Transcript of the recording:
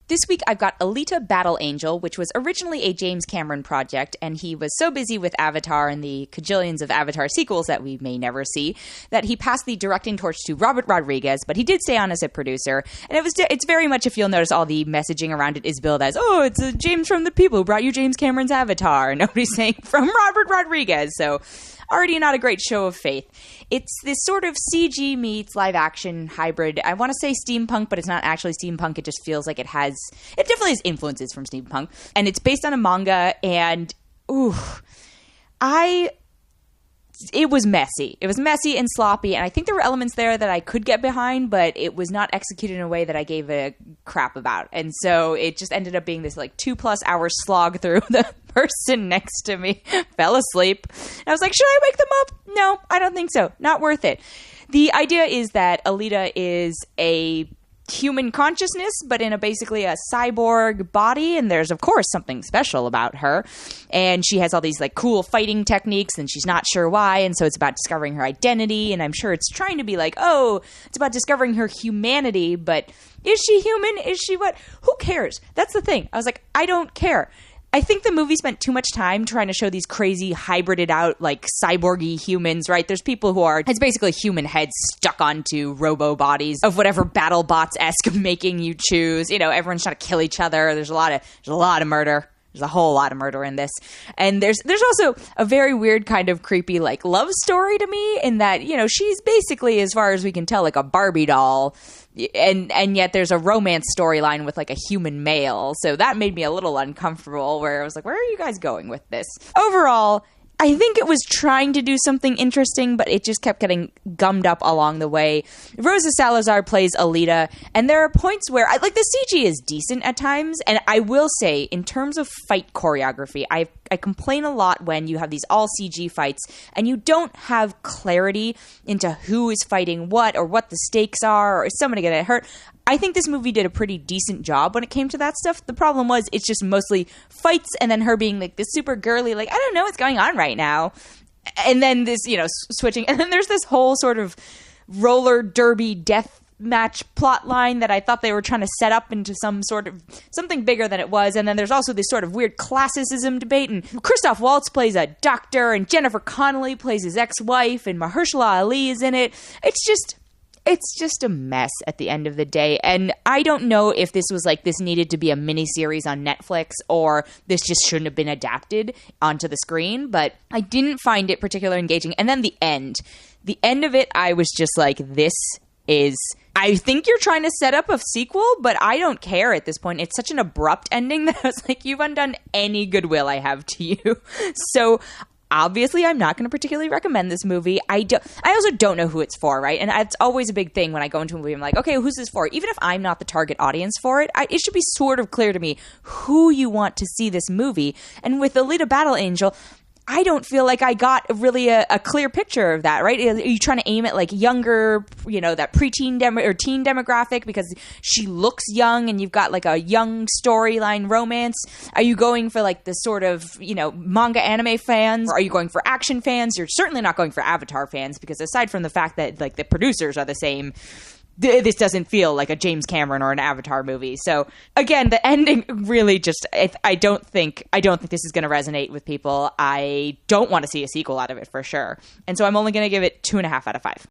This week, I've got Alita Battle Angel, which was originally a James Cameron project, and he was so busy with Avatar and the cajillions of Avatar sequels that we may never see, that he passed the directing torch to Robert Rodriguez, but he did stay on as a producer. And it's very much, if you'll notice, all the messaging around it is billed as, oh, it's a James from the people who brought you James Cameron's Avatar. And nobody's saying, from Robert Rodriguez. So already not a great show of faith. It's this sort of CG meets live action hybrid. I want to say steampunk, but it's not actually steampunk. It just feels like it definitely has influences from steampunk. And it's based on a manga, and it was messy. It was messy and sloppy, and I think there were elements there that I could get behind, but it was not executed in a way that I gave a crap about. And so it just ended up being this like 2+ hour slog through. The person next to me fell asleep. And I was like, should I wake them up? No, I don't think so. Not worth it. The idea is that Alita is a human consciousness, but in basically a cyborg body, and there's of course something special about her, and she has all these like cool fighting techniques, and she's not sure why, and so it's about discovering her identity, and I'm sure it's trying to be like, oh, it's about discovering her humanity, but is she human? Is she what? Who cares? That's the thing. I was like, I don't care. I think the movie spent too much time trying to show these crazy hybrided out like cyborgy humans, right? There's people who it's basically human heads stuck onto robo bodies of whatever battle bots-esque making you choose. You know, everyone's trying to kill each other. There's a lot of murder. There's a whole lot of murder in this. And there's also a very weird kind of creepy like love story to me in that, you know, she's basically, as far as we can tell, like a Barbie doll. And yet there's a romance storyline with like a human male. So that made me a little uncomfortable, where I was like, where are you guys going with this? Overall, I think it was trying to do something interesting, but it just kept getting gummed up along the way. Rosa Salazar plays Alita, and there are points where the CG is decent at times, and I will say, in terms of fight choreography, I complain a lot when you have these all CG fights, and you don't have clarity into who is fighting what, or what the stakes are, or is somebody going to get hurt. I think this movie did a pretty decent job when it came to that stuff. The problem was it's just mostly fights, and then her being like this super girly, like, I don't know what's going on right now. And then this, you know, switching. And then there's this whole sort of roller derby death match plot line that I thought they were trying to set up into some sort of something bigger than it was. And then there's also this sort of weird classicism debate, and Christoph Waltz plays a doctor, and Jennifer Connelly plays his ex-wife, and Mahershala Ali is in it. It's just a mess at the end of the day. And I don't know if this was like, this needed to be a miniseries on Netflix, or this just shouldn't have been adapted onto the screen, but I didn't find it particularly engaging. And then the end of it, I was just like, I think you're trying to set up a sequel, but I don't care at this point. It's such an abrupt ending that I was like, you've undone any goodwill I have to you. So obviously, I'm not going to particularly recommend this movie. I also don't know who it's for, right? And it's always a big thing when I go into a movie. I'm like, okay, who's this for? Even if I'm not the target audience for it, it should be sort of clear to me who you want to see this movie. And with Alita Battle Angel, I don't feel like I got really a clear picture of that, right? Are you trying to aim at like younger, you know, that preteen or teen demographic because she looks young and you've got like a young storyline romance? Are you going for like the sort of, you know, manga anime fans? Or are you going for action fans? You're certainly not going for Avatar fans, because aside from the fact that like the producers are the same, this doesn't feel like a James Cameron or an Avatar movie. So again, the ending really just, I don't think this is going to resonate with people. I don't want to see a sequel out of it for sure. And so I'm only going to give it 2.5 out of 5.